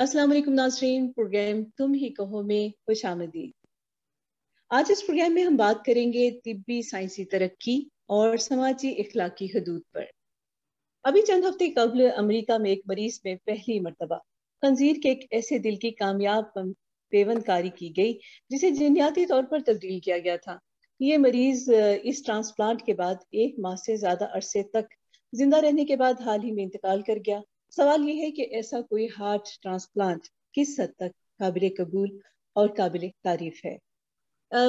अस्सलाम वालेकुम नाज़रीन, प्रोग्राम तुम ही कहो में खुश आमदीद। आज इस प्रोग्राम में हम बात करेंगे तिब्बी साइंसी तरक्की और समाजी इखलाकी हदूद पर। अभी चंद हफ्ते कबल अमेरिका में एक मरीज में पहली मर्तबा खंजीर के एक ऐसे दिल की कामयाब पेवंदकारी की गई जिसे जीनियाती तौर पर तब्दील किया गया था। ये मरीज इस ट्रांसप्लांट के बाद 1 माह से ज्यादा अरसे तक जिंदा रहने के बाद हाल ही में इंतकाल कर गया। सवाल ये है कि ऐसा कोई हार्ट ट्रांसप्लांट किस हद तक काबिल कबूल और काबिल तारीफ है।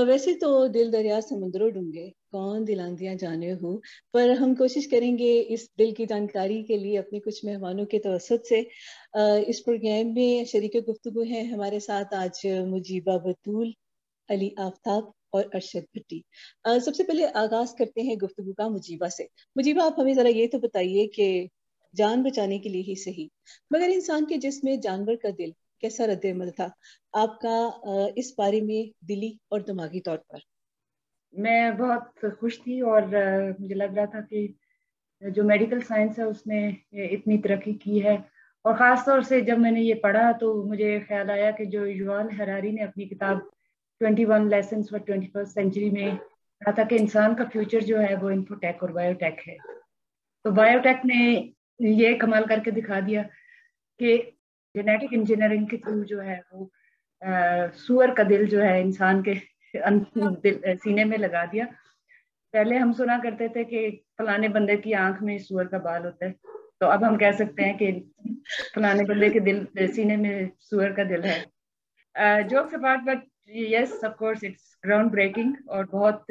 वैसे तो दिल दरिया समुद्रों डूंगे कौन दिलांदियां जाने हो, पर हम कोशिश करेंगे इस दिल की जानकारी के लिए अपने कुछ मेहमानों के तवसत से। इस प्रोग्राम में शरीक गुफ्तगू हैं हमारे साथ आज मुजीबा बतूल, अली आफ्ताब और अरशद भट्टी। सबसे पहले आगाज करते हैं गुफ्तगू का मुजीबा से। मुजीबा, आप हमें जरा ये तो बताइए कि जान बचाने के लिए ही सही मगर इंसान के जिस्म में जानवर का दिल कैसा रद्द-ए-अमल था आपका इस बारे में दिली और दिमागी तौर पर? मैं बहुत खुश थी और मुझे लग रहा था कि जो मेडिकल साइंस है उसने इतनी तरक्की की है। और ख़ास तौर से जब मैंने ये पढ़ा तो मुझे ख्याल आया कि जो युवाल हरारी ने अपनी किताब 21 लेसन्स फॉर 21st सेंचुरी में कहा था कि इंसान का फ्यूचर जो है वो इन्फोटेक और बायोटेक है। तो बायोटेक ने ये कमाल करके दिखा दिया कि जेनेटिक इंजीनियरिंग के थ्रू जो है वो सुअर का दिल जो है इंसान के सीने में लगा दिया। पहले हम सुना करते थे कि फलाने बंदे की आंख में सुअर का बाल होता है, तो अब हम कह सकते हैं कि फलाने बंदे के दिल सीने में सुअर का दिल है। Jokes apart, but yes of course it's ground breaking और बहुत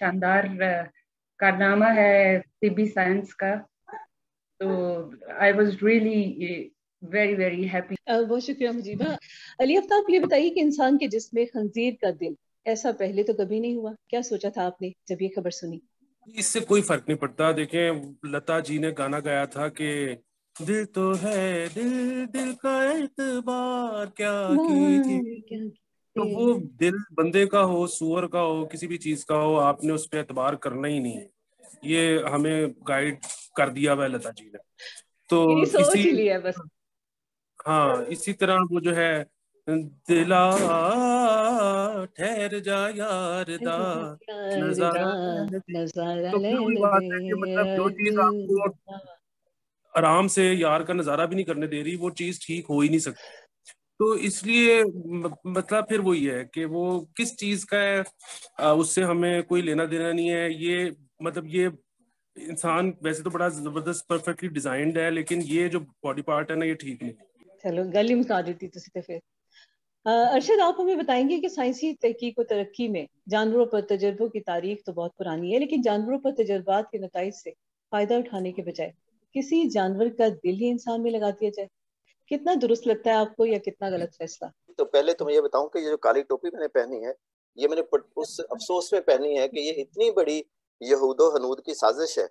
शानदार कारनामा है तिब्बी साइंस का। तो I was really very very happy. बहुत शुक्रिया मुजीबा। अली आफ्ताब, ये बताइए कि इंसान के जिस्म में खंजीर का दिल ऐसा पहले तो कभी नहीं हुआ, क्या सोचा था आपने जब ये खबर सुनी? इससे कोई फर्क नहीं पड़ता। देखें, लता जी ने गाना गाया था कि दिल तो है दिल, दिल का एतबार क्या कीजिए। क्या तो वो दिल बंदे का हो, सुअर का हो, किसी भी चीज का हो, आपने उस पर एतबार करना ही नहीं है। ये हमें गाइड कर दिया हुआ है लता जी ने। यही तो सोच इसी ही लिया बस। हाँ, इसी तरह वो जो है दिला ठहर जा यार दा नजारा लेने दे। नजारा तो फिर वही लेने बात है कि मतलब जो चीज आपको दे। आराम से यार का नजारा भी नहीं करने दे रही, वो चीज ठीक हो ही नहीं सकती। तो इसलिए मतलब फिर वही है कि वो किस चीज का है, उससे हमें कोई लेना देना नहीं है। ये मतलब ये इंसान वैसे तो बड़ा जबरदस्त परफेक्टली डिजाइंड है, लेकिन ये जो बॉडी पार्ट है ना, ये ठीक नहीं। चलो गल ही मुका देती तुसी तो फिर। अरशद, आप हमें बताएंगे कि साइंसी तहकीक और तरक्की में जानवरों पर तजर्बों की तारीख तो बहुत पुरानी है, लेकिन जानवरों पर तजर्बात के नताइज से फायदा उठाने के बजाय किसी जानवर का दिल ही इंसान में लगा दिया जाए, कितना दुरुस्त लगता है आपको या कितना गलत फैसला? तो पहले तो मैं ये बताऊं कि ये जो काली टोपी मैंने पहनी है, ये मैंने उस अफसोस में पहनी है कि ये इतनी बड़ी यहूदो हनूद की साजिश है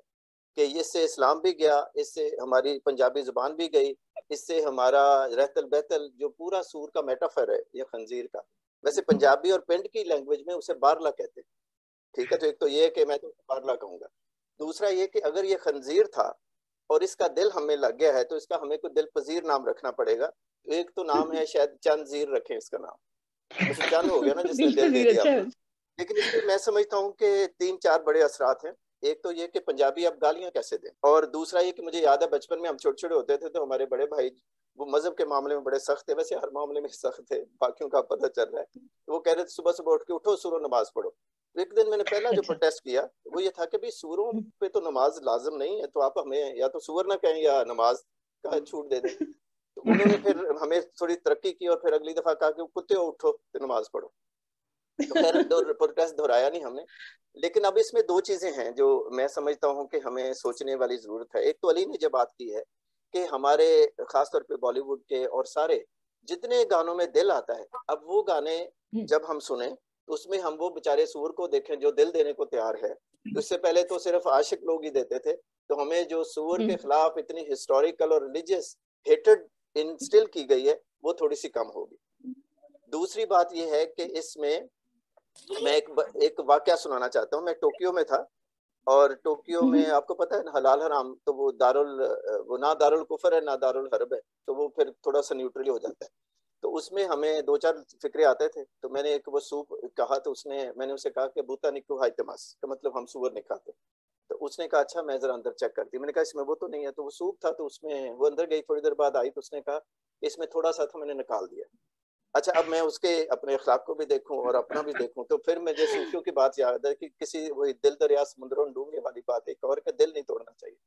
कि इससे इस्लाम भी गया, इससे हमारी पंजाबी जुबान भी गई, इससे हमारा रहतल बहतल जो पूरा सूर का मेटाफर है ये खंजीर का। वैसे पंजाबी और पिंड की लैंग्वेज में उसे बारला कहते हैं। ठीक है, तो एक तो ये है कि मैं तो बारला कहूंगा। दूसरा ये कि अगर ये खंजीर था और इसका दिल हमें लग गया है तो इसका हमें कोई दिल पजीर नाम रखना पड़ेगा। एक तो नाम है शायद चंद रखें इसका नाम, वैसे चंद हो गया ना जिसने दिल दे दिया अच्छा। अपना। लेकिन इसमें मैं समझता हूँ कि 3-4 बड़े असरात हैं। एक तो ये कि पंजाबी अब गालियां कैसे दें, और दूसरा ये कि मुझे याद है बचपन में हम छोटे छोटे होते थे तो हमारे बड़े भाई वो मजहब के मामले में बड़े सख्त थे, वैसे हर मामले में सख्त थे, बाकियों का पता चल रहा है। तो वो कह रहे थे सुबह सुबह उठ के उठो सूरो नमाज पढ़ो। तो एक दिन मैंने पहला जो अच्छा। प्रोटेस्ट किया वो ये था कि भाई सूरों पे तो नमाज लाजिम नहीं है, तो आप हमें या तो सूअर ना कहें या नमाज का छूट दे दें। तो उन्होंने फिर हमें थोड़ी तरक्की की और फिर अगली दफा कहा कि कुत्ते हो उठो तो नमाज पढ़ो। तो खैर प्रोटेस्ट दोहराया नहीं हमने। लेकिन अब इसमें दो चीजें हैं जो मैं समझता हूँ कि हमें सोचने वाली जरूरत है। एक तो अली ने जब बात की है कि हमारे खासतौर पे बॉलीवुड के और सारे जितने गानों में दिल आता है, अब वो गाने जब हम सुने तो उसमें हम वो बेचारे सूर को देखें जो दिल देने को तैयार है। उससे पहले तो सिर्फ आशिक लोग ही देते थे, तो हमें जो सूर के खिलाफ इतनी हिस्टोरिकल और रिलीजियस हेटेड इंस्टिल की गई है वो थोड़ी सी कम होगी। दूसरी बात यह है कि इसमें मैं एक वाकया सुनाना चाहता हूँ। मैं टोक्यो में था और टोक्यो में आपको पता है ना हलाल हराम, तो वो ना दारुल कुफर है ना दारुल हर्ब है, तो वो फिर थोड़ा सा न्यूट्रल हो जाता है। तो उसमें हमें 2-4 फिक्रे आते थे, तो मैंने एक वो सूप कहा, तो मैंने उसे कहा कि बूता निकू हाइतमास का मतलब हम सूअर नहीं खाते। तो उसने कहा अच्छा मैं जरा अंदर चेक करती। मैंने कहा इसमें वो तो नहीं है, तो वो सूप था, तो उसमें वो अंदर गई, थोड़ी देर बाद आई तो उसने कहा इसमें थोड़ा सा था, मैंने निकाल दिया। अच्छा अब मैं उसके अपने अखलाक को भी देखूं और अपना भी देखूं, तो फिर मुझे सूफियों की बात याद है कि किसी वही दिल दरिया समुद्रों डूबने वाली बात, एक और का दिल नहीं तोड़ना चाहिए।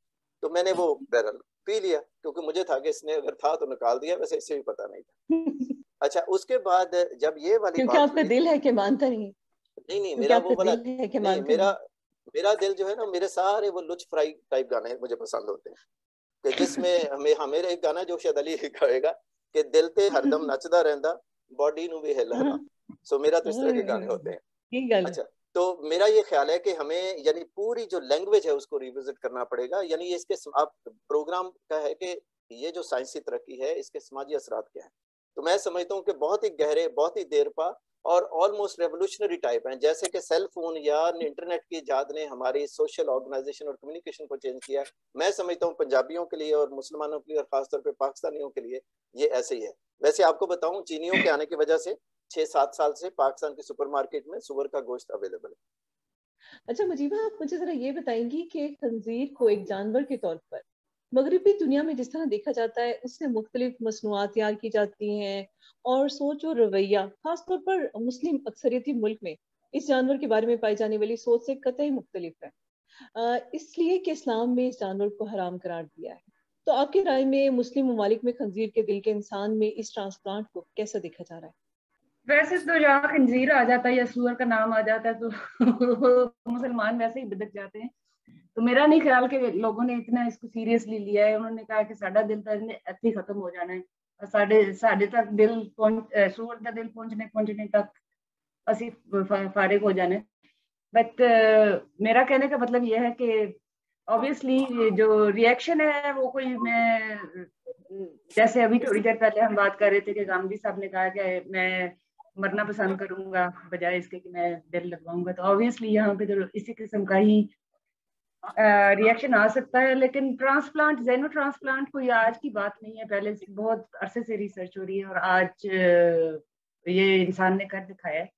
तो मैंने वो बैरल पी लिया, क्योंकि मुझे था कि इसने अगर था तो निकाल दिया, वैसे इसे भी पता नहीं था। अच्छा उसके बाद जब ये वाली क्योंकि बात आपका हुई, दिल है कि मानता नहीं, नहीं क्योंकि मेरा वो आपका वाला दिल है कि नहीं, मानता नहीं। मेरा दिल जो है ना, मेरे सारे वो लुच फ्राई टाइप गाने मुझे पसंद होते हैं, कि जिसमें हमें मेरा एक गाना जो शायद अली गाएगा कि दिल ते हरदम नचदा रहंदा बॉडी नु भी हिल हिला। सो मेरा तो इस तरह के गाने होते हैं। ठीक गल। अच्छा तो मेरा ये ख्याल है कि हमें यानी पूरी जो लैंग्वेज है उसको रिविजिट करना पड़ेगा। यानी इसके आप प्रोग्राम का है कि ये जो साइंसी तरक्की है इसके समाजी असरात क्या है, तो मैं समझता हूँ कि बहुत ही गहरे, बहुत ही देर पा और ऑलमोस्ट रेवोल्यूशनरी टाइप हैं। जैसे कि सेल फोन या इंटरनेट की इजाद ने हमारी सोशल ऑर्गेनाइजेशन और कम्युनिकेशन को चेंज किया है। मैं समझता हूँ पंजाबियों के लिए और मुसलमानों के लिए और खासतौर पे पाकिस्तानियों के लिए ये ऐसे ही है। वैसे आपको बताऊं चीनियों के आने की वजह से 6-7 साल से पाकिस्तान के सुपरमार्केट में सुअर का गोश्त अवेलेबल है। अच्छा मुजीबा, आप मुझे जरा ये बताएंगी कि खंजीर को एक जानवर के तौर पर मगरबी दुनिया में जिस तरह देखा जाता है, उससे मुख्तलिफ मसनूआत तैयार की जाती हैं और सोच और रवैया खासतौर पर मुस्लिम अक्सरियती मुल्क में इस जानवर के बारे में पाई जाने वाली सोच से कतई मुख्तलिफ है, इसलिए कि इस्लाम में इस जानवर को हराम करार दिया है। तो आपकी राय में मुस्लिम ममालिक में खंजीर के दिल के इंसान में इस ट्रांसप्लांट को कैसा देखा जा रहा है? वैसे तो जहाँ खंजीर आ जाता है या सुअर का नाम आ जाता है तो मुसलमान वैसे ही बिदक जाते हैं। तो मेरा नहीं ख्याल कि लोगों ने इतना इसको सीरियसली लिया है। उन्होंने कहा कि साडा दिल तो ऐसे ही खत्म हो जाना है, साडे साडे तक दिल सूअर का दिल पहुंचने तक असी फारिग हो जाना है। बट मेरा कहने का मतलब यह है कि ऑब्वियसली जो रिएक्शन है वो कोई, मैं जैसे अभी थोड़ी देर पहले हम बात कर रहे थे कि गांधी साहब ने कहा कि मैं मरना पसंद करूंगा बजाय इसके कि मैं दिल लगवाऊंगा, तो ऑब्वियसली यहाँ पे तो इसी किस्म का ही रिएक्शन आ सकता है। लेकिन ट्रांसप्लांट, जेनो ट्रांसप्लांट कोई आज की बात नहीं है, पहले बहुत अरसे से रिसर्च हो रही है और आज ये इंसान ने कर दिखाया है।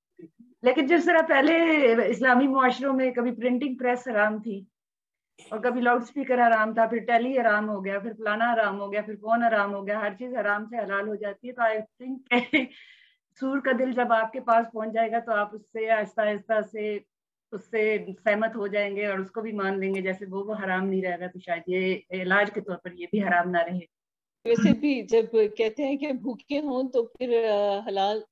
लेकिन जिस तरह पहले इस्लामी मुआशरों में कभी प्रिंटिंग प्रेस हराम थी और कभी लाउड स्पीकर हराम था, फिर टेली हराम हो गया, फिर फलाना हराम हो गया, फिर फोन हराम हो गया, हर चीज हराम से हलाल हो जाती है। तो आई थिंक सूर का दिल जब आपके पास पहुंच जाएगा तो आप उससे आहिस्ता आहिस्ता से उससे सहमत हो जाएंगे और उसको भी मान लेंगे। जैसे वो हराम नहीं रहेगा तो शायद ये इलाज के तौर पर ये भी हराम ना रहे। वैसे भी जब कहते हैं कि भूखे हों तो फिर हलाल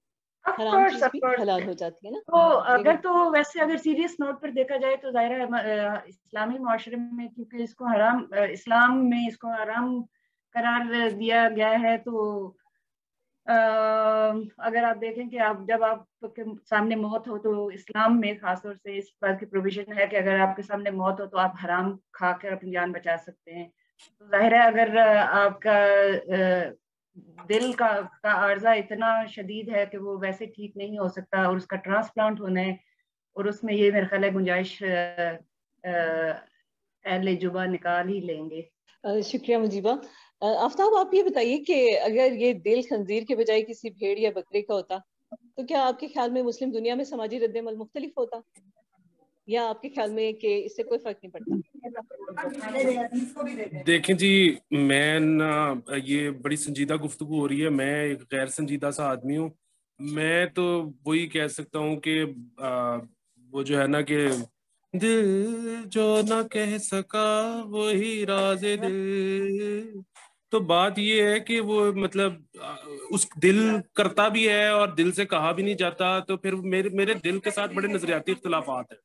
हराम ऑफकोर्स चीज भी ऑफकोर्स। हलाल हो जाती है ना। तो अगर तो वैसे अगर सीरियस नोट पर देखा जाए तो जाहिर है इस्लामी माशरे में, क्योंकि इसको हराम, इस्लाम में इसको हराम करार दिया गया है, तो अगर आप देखें कि आप जब आपके सामने मौत हो तो इस्लाम में खासतौर से इस बात की प्रोविजन है कि अगर आपके सामने मौत हो तो आप हराम खा कर अपनी जान बचा सकते हैं। तो जाहिर है अगर आपका दिल का आर्जा इतना शदीद है कि वो वैसे ठीक नहीं हो सकता और उसका ट्रांसप्लांट होना है, और उसमें ये मेरे ख्याल है गुंजाइश अहले जुबा निकाल ही लेंगे। शुक्रिया मुजीबा। आफ्ताब, आप ये बताइए कि अगर ये दिल खंजीर के बजाय किसी भेड़ या बकरे का होता तो क्या आपके ख्याल में मुस्लिम दुनिया में समाजी रद्द-ए-अमल मुख्तलिफ होता, या आपके ख्याल में कि इससे कोई फर्क नहीं पड़ता? देखें जी, मैं ना, ये बड़ी संजीदा गुफ्तगू हो रही है, मैं एक गैर संजीदा सा आदमी हूँ। मैं तो वही कह सकता हूँ कि वो जो है ना कि दिल जो ना कह सका वही राज़े दिल। तो बात ये है कि वो मतलब उस दिल करता भी है और दिल से कहा भी नहीं जाता, तो फिर मेरे मेरे दिल के साथ बड़े नजरियाती इख्तिलाफात हैं।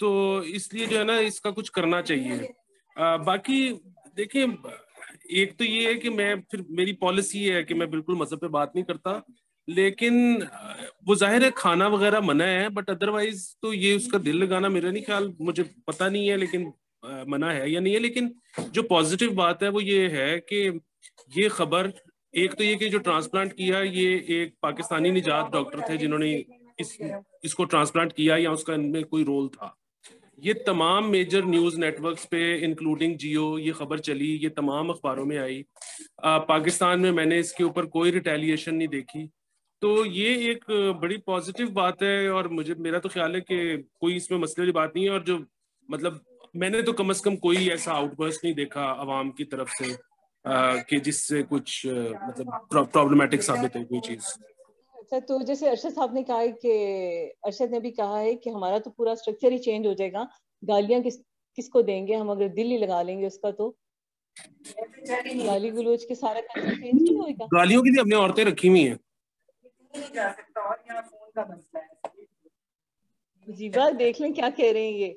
तो इसलिए जो है ना इसका कुछ करना चाहिए। बाकी देखिए, एक तो ये है कि मैं फिर मेरी पॉलिसी है कि मैं बिल्कुल मजहब पे बात नहीं करता, लेकिन वो जाहिर है खाना वगैरह मना है, बट अदरवाइज तो ये उसका दिल लगाना मेरा नहीं ख्याल, मुझे पता नहीं है लेकिन मना है या नहीं है। लेकिन जो पॉजिटिव बात है वो ये है कि ये खबर, एक तो ये कि जो ट्रांसप्लांट किया ये एक पाकिस्तानी निजात डॉक्टर थे जिन्होंने इसको ट्रांसप्लांट किया या उसका इनमें कोई रोल था। ये तमाम मेजर न्यूज़ नेटवर्क्स पे इंक्लूडिंग जियो ये खबर चली, ये तमाम अखबारों में आई। पाकिस्तान में मैंने इसके ऊपर कोई रिटेलिएशन नहीं देखी, तो ये एक बड़ी पॉजिटिव बात है। और मेरा तो ख्याल है कि कोई इसमें मसले वाली बात नहीं है। और जो मतलब मैंने तो कम से कम कोई ऐसा आउटबर्स्ट नहीं देखा अवाम की तरफ से कि जिससे कुछ मतलब प्रॉब्लमेटिक साबित है कोई चीज़। अच्छा, तो जैसे अरशद साहब ने कहा है कि अरशद ने भी कहा है कि हमारा तो पूरा स्ट्रक्चर ही चेंज हो जाएगा, गालियां किसको देंगे हम, अगर दिल ही लगा लेंगे उसका तो गाली गलौज के सारा कल्चर चेंज नहीं होगा। गालियों की भी अपनी औरतें रखी हुई हैं। जी बात देख लें क्या कह रहे हैं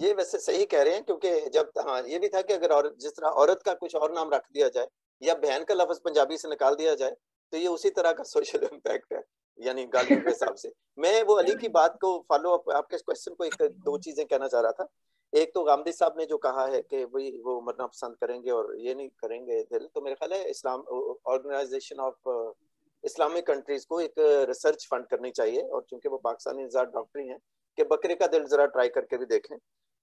ये वैसे सही कह रहे हैं, क्योंकि जब हाँ ये भी था कि अगर औरत जिस तरह औरत का कुछ और नाम रख दिया जाए या बहन का लफ्ज पंजाबी से निकाल दिया जाए तो ये उसी तरह का सोशल इम्पैक्ट है, यानी गालियों के हिसाब से। मैं वो अली की बात को फॉलो अप आपके क्वेश्चन को एक दो चीजें कहना चाह रहा था। एक तो गामदी साहब ने जो कहा है कि भाई वो मरना पसंद करेंगे और ये नहीं करेंगे दिल, तो मेरे ख्याल है इस्लाम ऑर्गेनाइजेशन ऑफ इस्लामिक कंट्रीज को एक रिसर्च फंड करनी चाहिए, और चूंकि वो पाकिस्तानी डॉक्टर ही हैं, कि बकरे का दिल जरा ट्राई करके भी देखें।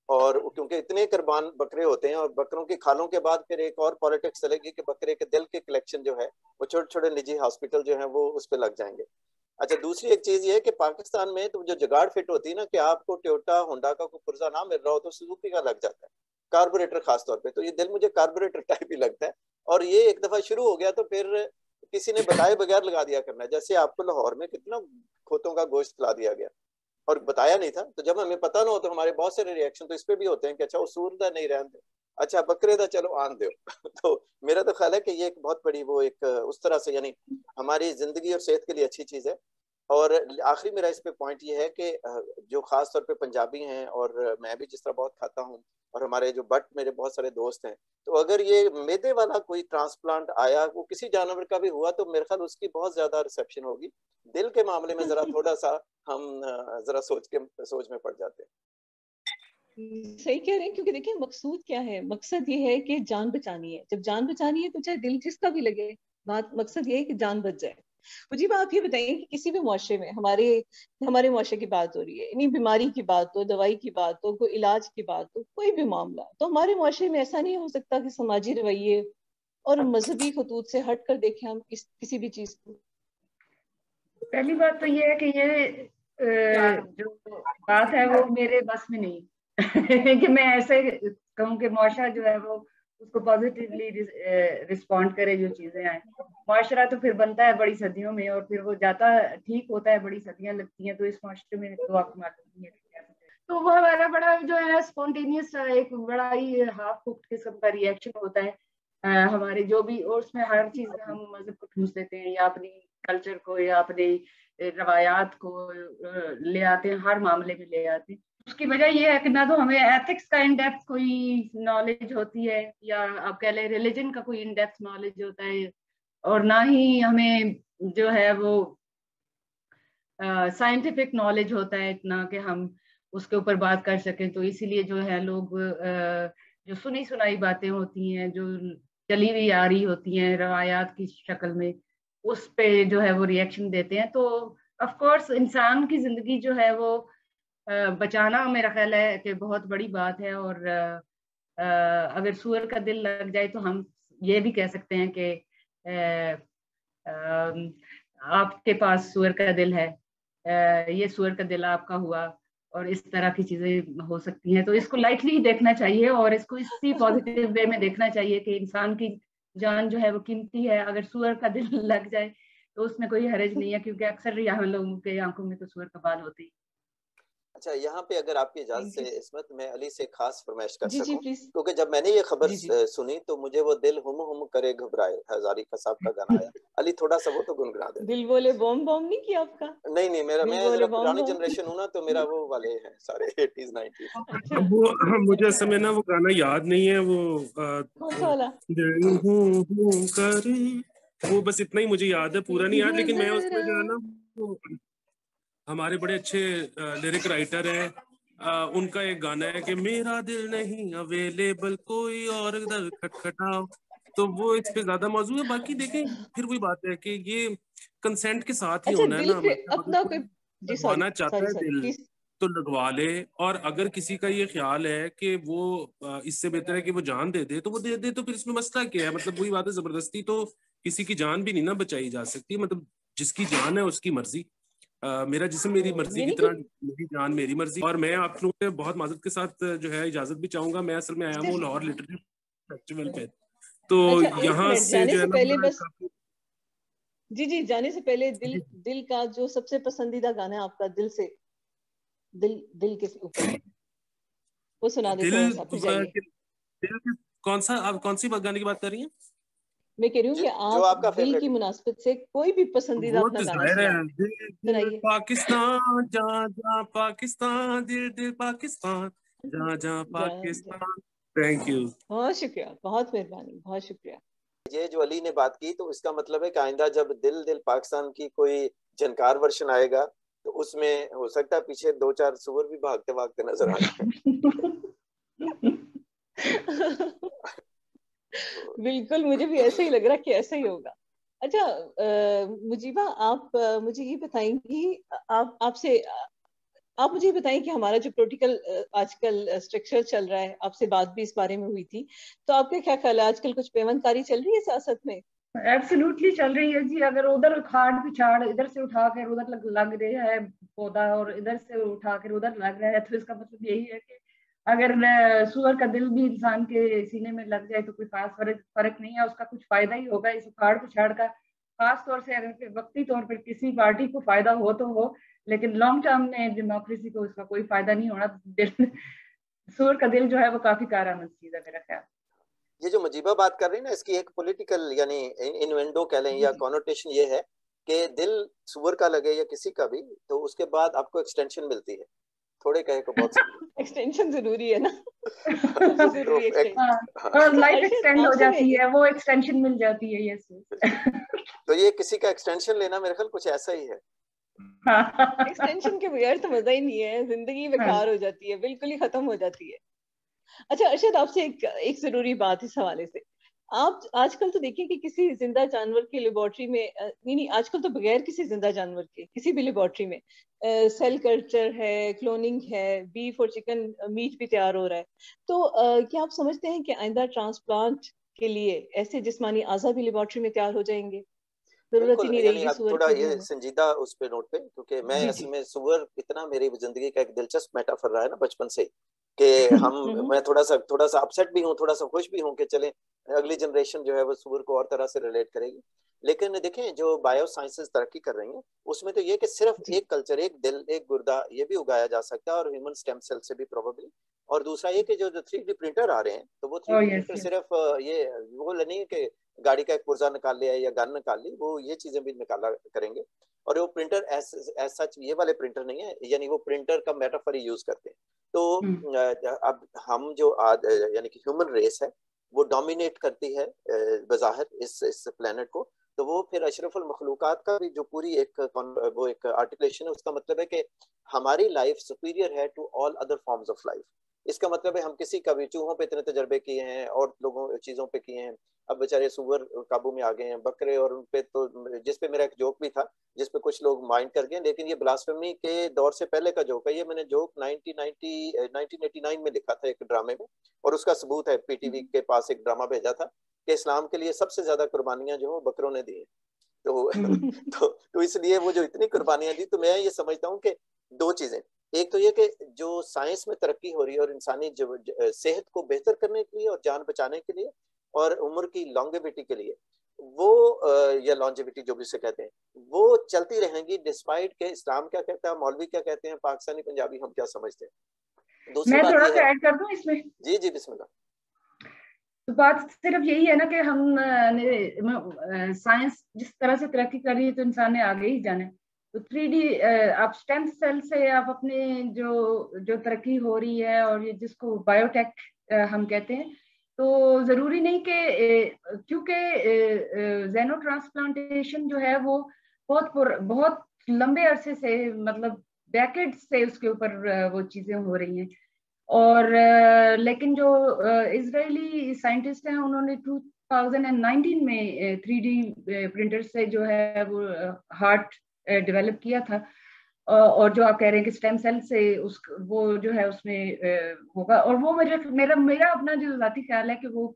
और क्योंकि इतने कुर्बान बकरे होते हैं, और बकरों की खालों के बाद फिर एक और पॉलिटिक्स चलेगी कि बकरे के दिल के कलेक्शन जो है वो छोटे छोटे निजी हॉस्पिटल जो है वो उस पर लग जाएंगे। अच्छा, दूसरी एक चीज ये है कि पाकिस्तान में तो जो जुगाड़ फिट होती है ना, कि आपको टोयोटा होंडा का कोई पुर्जा ना मिल रहा हो तो सुजुकी का लग जाता है, कार्बोरेटर खासतौर पे। तो ये दिल मुझे कार्बोरेटर टाइप ही लगता है, और ये एक दफा शुरू हो गया तो फिर किसी ने बताए बगैर लगा दिया करना। जैसे आपको लाहौर में कितना खोतों का गोश्त खिला दिया गया और बताया नहीं था, तो जब हमें पता ना हो तो हमारे बहुत सारे रिएक्शन तो इस पे भी होते हैं कि अच्छा उसूल दा नहीं रहने दो, अच्छा बकरे दा चलो आन दो। तो मेरा तो ख्याल है कि ये एक बहुत बड़ी वो एक उस तरह से यानी हमारी जिंदगी और सेहत के लिए अच्छी चीज है। और आखिरी मेरा इस पे पॉइंट ये है कि जो खास तौर पे पंजाबी हैं, और मैं भी जिस तरह बहुत खाता हूँ, और हमारे जो बट मेरे बहुत सारे दोस्त हैं, तो अगर ये मैदे वाला कोई ट्रांसप्लांट आया, वो किसी जानवर का भी हुआ, तो मेरे ख्याल उसकी बहुत ज्यादा रिसेप्शन होगी। दिल के मामले में जरा थोड़ा सा हम जरा सोच में पड़ जाते हैं। सही कह रहे हैं, क्योंकि देखिए मकसूद क्या है, मकसद ये है कि जान बचानी है। जब जान बचानी है तो चाहे दिल जिसका भी लगे, बात मकसद ये है कि जान बच जाए। मुझे आप ये बताइए कि किसी भी मुआशरे में, हमारे मुआशरे की बात हो रही है, यानी बीमारी की बात हो, दवाई की बात हो, कोई इलाज की बात हो, कोई भी मामला, तो हमारे मुआशरे में ऐसा नहीं हो सकता कि समाजी रवैये और मजहबी खतूत से हट कर देखें हम किसी भी चीज को। पहली बात तो ये है कि ये जो बात है वो मेरे बस में नहीं कि मैं ऐसे कहूँ कि मुआशरा जो है वो उसको पॉजिटिवली रिस्पॉन्ड करे जो चीजें आए। मुआशरा तो फिर बनता है बड़ी सदियों में, और फिर वो जाता ठीक होता है, बड़ी सदियां लगती हैं। तो इस मुआशरे में तो आपको मालूम नहीं है, तो वो हमारा बड़ा जो है स्पॉन्टेनियस एक बड़ा ही हाफ कुक्ड किस्म का रिएक्शन होता है हमारे जो भी, और उसमें हर चीज में हम मजहब को ठूंस देते हैं, या अपनी कल्चर को या अपने रवायात को ले आते हैं, हर मामले में ले आते हैं। उसकी वजह यह है कि ना तो हमें एथिक्स का इन डेप्थ कोई नॉलेज होती है, या आप कह लें रिलीजन का कोई इन डेप्थ नॉलेज होता है, और ना ही हमें जो है वो साइंटिफिक नॉलेज होता है इतना कि हम उसके ऊपर बात कर सकें। तो इसीलिए जो है लोग जो सुनी सुनाई बातें होती हैं, जो चली हुई आ रही होती हैं रवायात की शक्ल में, उस पे जो है वो रिएक्शन देते हैं। तो ऑफ कोर्स इंसान की जिंदगी जो है वो बचाना मेरा ख्याल है कि बहुत बड़ी बात है। और अगर सूअर का दिल लग जाए तो हम ये भी कह सकते हैं कि आपके पास सूअर का दिल है, ये सूअर का दिल आपका हुआ, और इस तरह की चीजें हो सकती हैं। तो इसको लाइटली देखना चाहिए, और इसको इसी पॉजिटिव वे में देखना चाहिए कि इंसान की जान जो है वो कीमती है। अगर सूअर का दिल लग जाए तो उसमें कोई हर्ज नहीं है, क्योंकि अक्सर यहाँ लोगों के आंखों में तो सूअर का बाल होते ही। अच्छा, यहाँ पे अगर आपकी इजाजत से इसमत, मैं अली से खास फरमाइश कर सकूं, जी क्योंकि जब मैंने ये खबर सुनी तो मुझे वो दिल हुम हुम करे घबराए हजारी का साहब का गाना आया। अली थोड़ा सा वो तो गुनगुना दे। दिल बोले बॉम बॉम नहीं किया आपका? नहीं, मैं जरा पुरानी जनरेशन हूँ ना, तो मेरा वो वाले हैं सारे 80s 90s। वो मुझे इस समय ना वो गाना याद नहीं है, वो कौन सा वाला? दिल हुम करे, वो बस इतना ही मुझे याद है, पूरा नहीं याद। लेकिन मैं उसमें जो है ना, हमारे बड़े अच्छे लिरिक राइटर हैं, उनका एक गाना है कि मेरा दिल नहीं अवेलेबल कोई और दर खटखटाओ, तो वो इस पे ज्यादा मौजूद है। बाकी देखें फिर वही बात है कि ये कंसेंट के साथ ही होना है ना, अपना कोई बनवाना चाहता है दिल, तो लगवा ले, और अगर किसी का ये ख्याल है कि वो इससे बेहतर है कि वो जान दे दे तो वो दे दे, तो फिर इसमें मसला क्या है? मतलब वही बात है, जबरदस्ती तो किसी की जान भी नहीं ना बचाई जा सकती, मतलब जिसकी जान है उसकी मर्जी। मेरा जिस्म मेरी मर्जी की तरह, मेरी जान मेरी मर्जी। और मैं आप लोगों से बहुत माजरत के साथ जो है इजाजत भी चाहूंगा। मैं असल में आया हूँ लाहौर लिटरेचर फेस्टिवल पे, तो अच्छा, यहाँ से जाने जो से है ना पहले बस, जी जाने से पहले दिल का जो सबसे पसंदीदा गाना है आपका, दिल से, दिल के ऊपर वो सुना दे थोड़ा सा, फिर जाइए। दिल कौन सा, आप कौन सी गाने की बात कर रही हैं? मैं कह रही हूँ कि जो आप आपका दिल फेवरेट की मुनासबत से कोई भी पसंदीदा वो अपना तो गाना जाहिर है, दिल सुनाइए। पाकिस्तान जा जा पाकिस्तान, दिल पाकिस्तान जा जा जा। पाकिस्तान। Thank you. बहुत शुक्रिया, बहुत मेहरबानी, बहुत शुक्रिया। ये जो अली ने बात की, तो इसका मतलब है कि आइंदा जब दिल दिल पाकिस्तान की कोई झनकार वर्षन आएगा तो उसमें हो सकता है पीछे 2-4 सुअर भी भागते भागते नजर आ जाए। बिल्कुल, मुझे भी ऐसा ही लग रहा है कि ऐसा ही होगा। अच्छा, मुजीबा, आप मुझे ये बताएंगी, आप मुझे ये बताएं कि हमारा जो पॉलिटिकल आजकल स्ट्रक्चर चल रहा है, आपसे बात भी इस बारे में हुई थी, तो आपका क्या ख्याल है, आजकल कुछ पेवनकारी चल रही है सियासत में? एब्सोल्युटली चल रही है जी। अगर उधर खाड़ पिछाड़ इधर से उठा कर उधर लग रहा है पौधा, और इधर से उठा कर उधर लग रहा है, तो इसका मतलब यही है कि अगर सुअर का दिल भी इंसान के सीने में लग जाए तो कोई खास फर्क नहीं है, उसका कुछ फायदा ही होगा इस खाड़ पिछाड़ का। खास तौर से अगर वक्ती तौर पर किसी पार्टी को फायदा हो तो हो, लेकिन लॉन्ग टर्म में डेमोक्रेसी को उसका कोई फायदा नहीं होना। दिल, सुअर का दिल जो है वो काफी कारआमद चीज है मेरा ख्याल। ये जो मुजीबा बात कर रही है ना, इसकी एक पॉलिटिकल यानी इनवेंडो कह लें या कॉनोटेशन ये है कि दिल सुअर का लगे या किसी का भी, तो उसके बाद आपको एक्सटेंशन मिलती है। थोड़े कहे को बहुत एक्सटेंशन जरूरी है ना। सबसे जरूरी एक्सटेंशन। और लाइफ अर्शद, एक्सटेंड हो आपसे मैं जाती है, वो एक्सटेंशन मिल जाती है। यस। तो ये किसी का एक्सटेंशन लेना मेरे ख्याल कुछ ऐसा ही है। एक्सटेंशन के बगैर तो मजा ही नहीं है, जिंदगी बेकार हो जाती है, बिल्कुल ही खत्म हो जाती है। अच्छा अर्शद, आपसे एक जरूरी बात इस हवाले से, आप आजकल तो देखिए कि किसी जिंदा जानवर की लेबोरेटरी में, नहीं आजकल तो बगैर किसी जिंदा जानवर के किसी भी लेबोरेटरी में सेल कल्चर है, क्लोनिंग है, बीफ और चिकन मीट भी तैयार हो रहा है। तो क्या आप समझते हैं कि आइंदा ट्रांसप्लांट के लिए ऐसे जिस्मानी आज़ा भी लेबोरेटरी में तैयार हो जाएंगे, जरूरत ही बिल्कुल, नहीं यानी रहेगी अब सुअर थोड़ा की ये हड्डियों में? संजीदा उस पे नोट पे, क्योंकि मैं जी असल जी। में सुअर इतना मेरी जिंदगी का एक दिलचस्प मेटाफर रहा है ना बचपन से, कि हम मैं थोड़ा सा अपसेट भी हूँ, थोड़ा सा खुश भी हूँ कि चले अगली जनरेशन जो है वो सुअर को और तरह से रिलेट करेगी। लेकिन देखें जो बायो साइंसेस तरक्की कर रही हैं उसमें तो ये कि सिर्फ जी। एक कल्चर, एक दिल, एक गुर्दा ये भी उगाया जा सकता है, और ह्यूमन स्टेम सेल से भी प्रोबेबली। और दूसरा ये कि जो 3D प्रिंटर आ रहे हैं, तो वो 3D प्रिंटर सिर्फ ये वो नहीं कि गाड़ी का एक पुर्जा निकाल लिया या गन निकाल ली, वो ये चीजें भी निकाला करेंगे। और वो प्रिंटर एज सच ये वाले प्रिंटर नहीं है, यानी वो प्रिंटर का मेटाफर ही यूज करते हैं। तो अब हम जो आज यानी कि ह्यूमन रेस है वो डोमिनेट करती है बज़ाहिर इस प्लेनेट को, तो वो फिर अशरफुल मखलूकात का भी जो पूरी एक वो एक आर्टिकुलेशन है, उसका मतलब है कि हमारी लाइफ सुपीरियर है to all other forms of life. इसका मतलब है हम किसी का भी, चूहों पे इतने तजर्बे किए हैं और लोगों चीजों पे किए हैं, अब बेचारे सुअर काबू में आ गए हैं, बकरे, और उनपे तो जिस पे मेरा एक जोक भी था जिस पे कुछ लोग माइंड कर गए, लेकिन ये ब्लास्फेमी के दौर से पहले का जोक है। ये मैंने जोक 1989 में लिखा था एक ड्रामे में, और उसका सबूत है, पीटीवी के पास एक ड्रामा भेजा था कि इस्लाम के लिए सबसे ज्यादा कुर्बानियां जो है बकरों ने दी है। तो इसलिए वो जो इतनी कुर्बानियां दी, तो मैं ये समझता हूँ कि दो चीजें, एक तो ये कि जो साइंस में तरक्की हो रही है और इंसानी सेहत को बेहतर करने के लिए और जान बचाने के लिए और उम्र की लॉन्गेविटी के लिए, वो या लॉन्जेविटी जो भी उसे कहते हैं, वो चलती रहेंगी डिस्पाइट के इस्लाम क्या कहता है, मौलवी क्या कहते हैं, पाकिस्तानी पंजाबी हम क्या समझते हैं। दूसरी मैं बात थोड़ा ये सा है, ऐड कर दूं इसमें। जी जी बिस्मिल्लाह। तो बात सिर्फ यही है ना कि हम साइंस जिस तरह से तरक्की कर रही है तो इंसान ने आगे ही जाना है। तो 3D आप स्टेम सेल से आप अपने जो तरक्की हो रही है, और ये जिसको बायोटेक हम कहते हैं, तो जरूरी नहीं कि क्योंकि जेनो ट्रांसप्लांटेशन जो है वो बहुत लंबे अरसे से, मतलब डेकेड से उसके ऊपर वो चीजें हो रही हैं। और लेकिन जो इजरायली साइंटिस्ट हैं उन्होंने 2019 में 3D प्रिंटर से जो है वो हार्ट डेवलप किया था। और जो आप कह रहे हैं कि स्टेम सेल से वो जो है उसमें होगा, और वो मेरा अपना जो जाती ख्याल है कि वो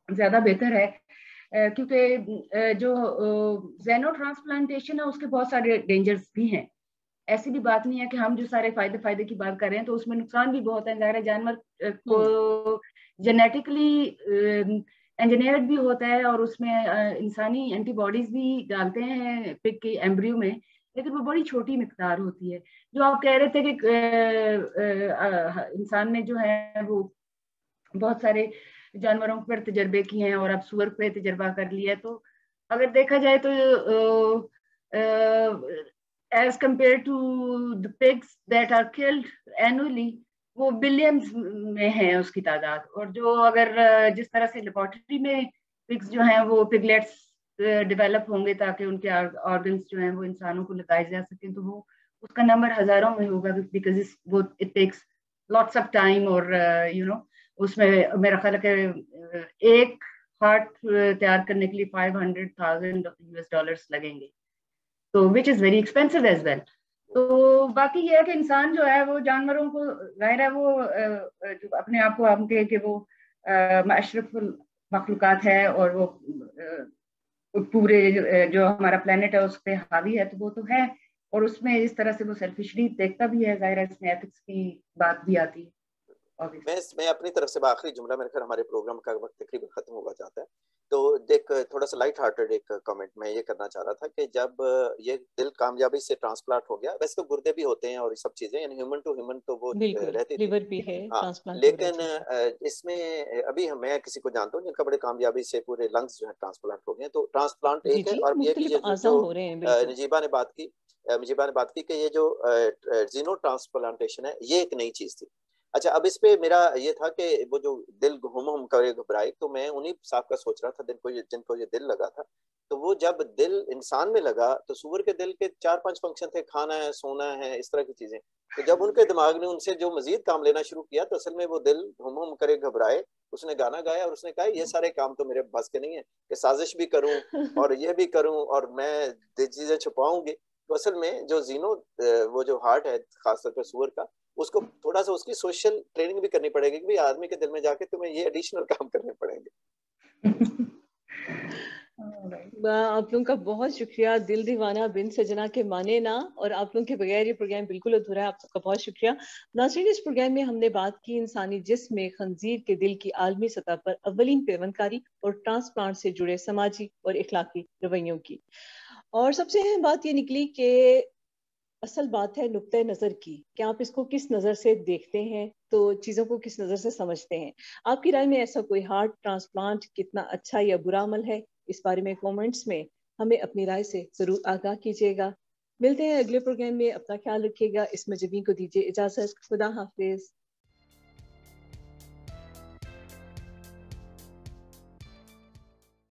ज्यादा बेहतर है, क्योंकि जो जेनो ट्रांसप्लांटेशन है उसके बहुत सारे डेंजर्स भी हैं। ऐसी भी बात नहीं है कि हम जो सारे फायदे की बात कर रहे हैं, तो उसमें नुकसान भी बहुत है। ज़ाहिर है जानवर को जेनेटिकली इंजीनियर्ड भी होता है, और उसमें इंसानी एंटीबॉडीज भी डालते हैं पिग के एम्ब्रियो में, लेकिन वो बड़ी छोटी मिकदार होती है। जो आप कह रहे थे कि इंसान ने जो है वो बहुत सारे जानवरों पर तजर्बे किए हैं और अब सुअर पे तजर्बा कर लिया है, तो अगर देखा जाए तो as compared to the pigs that are killed annually, वो बिलियंस में है उसकी तादाद। और जो अगर जिस तरह से लेबोरेटरी में पिग्स जो हैं वो पिगलेट्स डेवलप होंगे ताकि उनके ऑर्गन्स जो हैं वो इंसानों को लगाए जा सकें, तो वो उसका नंबर हजारों में होगा, बिकॉज वो it takes lots of time. और यू नो उसमें मेरा ख्याल है कि एक हार्ट तैयार करने के लिए $500,000 लगेंगे, तो which is very expensive as well. तो बाकी ये है कि इंसान जो है वो जानवरों को, जाहिर है वो जो अपने आप को हम कहें कि वो अशरफुल मखलूकात है, और वो पूरे जो हमारा प्लेनेट है उस पर हावी है, तो वो तो है, और उसमें इस तरह से वो सेल्फिशली देखता भी है। जाहिर है इसमें एथिक्स की बात भी आती है। मैं अपनी तरफ से आखिरी जुमला, मेरे ख्याल हमारे प्रोग्राम का वक्त तकरीबन खत्म होगा जाता है, तो देख थोड़ा सा लाइट हार्टेड एक कमेंट मैं ये करना चाह रहा था कि जब ये दिल कामयाबी से ट्रांसप्लांट हो गया, वैसे तो गुर्दे भी होते हैं और ये सब चीजें, यानी ह्यूमन टू ह्यूमन तो वो रहती थी, लिवर भी है, हाँ, लेकिन इसमें अभी मैं किसी को जानता हूँ जिनका बड़े कामयाबी से पूरे लंग्स जो है ट्रांसप्लांट हो गए। तो ट्रांसप्लांट एक है, और ये जो नजीबा ने बात की कि ये जो जीनो ट्रांसप्लांटेशन है ये एक नई चीज थी। अच्छा, अब इस पे मेरा ये था कि वो जो दिल हुम करे घबराए, तो मैं उन्हीं साहब का सोच रहा था जिनको ये दिल लगा था। तो वो जब दिल इंसान में लगा तो सूअर के दिल के 4-5 फंक्शन थे, खाना है, सोना है, इस तरह की चीजें। तो जब उनके दिमाग ने उनसे जो मजीद काम लेना शुरू किया, तो असल में वो दिल हुम करे घबराए, उसने गाना गाया और उसने कहा ये सारे काम तो मेरे बस के नहीं है, कि साजिश भी करूं और ये भी करूं और मैं चीजें छुपाऊंगी। तो असल में जो जीनो वो जो हार्ट है खासतौर पर सूअर का, उसको थोड़ा सा उसकी सोशल ट्रेनिंग भी करनी पड़ेगी कि भाई आदमी के दिल में जाके तुम्हें ये एडिशनल काम करने पड़ेंगे। आप लोगों का बहुत शुक्रिया। दिल दीवाना बिन सजना के माने ना, और आप लोगों के बगैर ये प्रोग्राम बिल्कुल अधूरा है। आप सबका बहुत शुक्रिया। नाज़रीन, इस प्रोग्राम में हमने बात की इंसानी जिस्म में खंजीर के दिल की आलमी सतह पर अव्वलीन पेवंदकारी और ट्रांसप्लांट से जुड़े समाजी और इखलाकी रवैयों की। और सबसे अहम बात ये निकली कि असल बात है नुक्ते नज़र की, कि आप इसको किस नज़र से देखते हैं, तो चीज़ों को किस नज़र से समझते हैं। आपकी राय में ऐसा कोई हार्ट ट्रांसप्लांट कितना अच्छा या बुरा अमल है, इस बारे में कमेंट्स में हमें अपनी राय से ज़रूर आगाह कीजिएगा। मिलते हैं अगले प्रोग्राम में, अपना ख्याल रखिएगा। इसमें जबीन को दीजिए इजाज़त। खुदा हाफिज।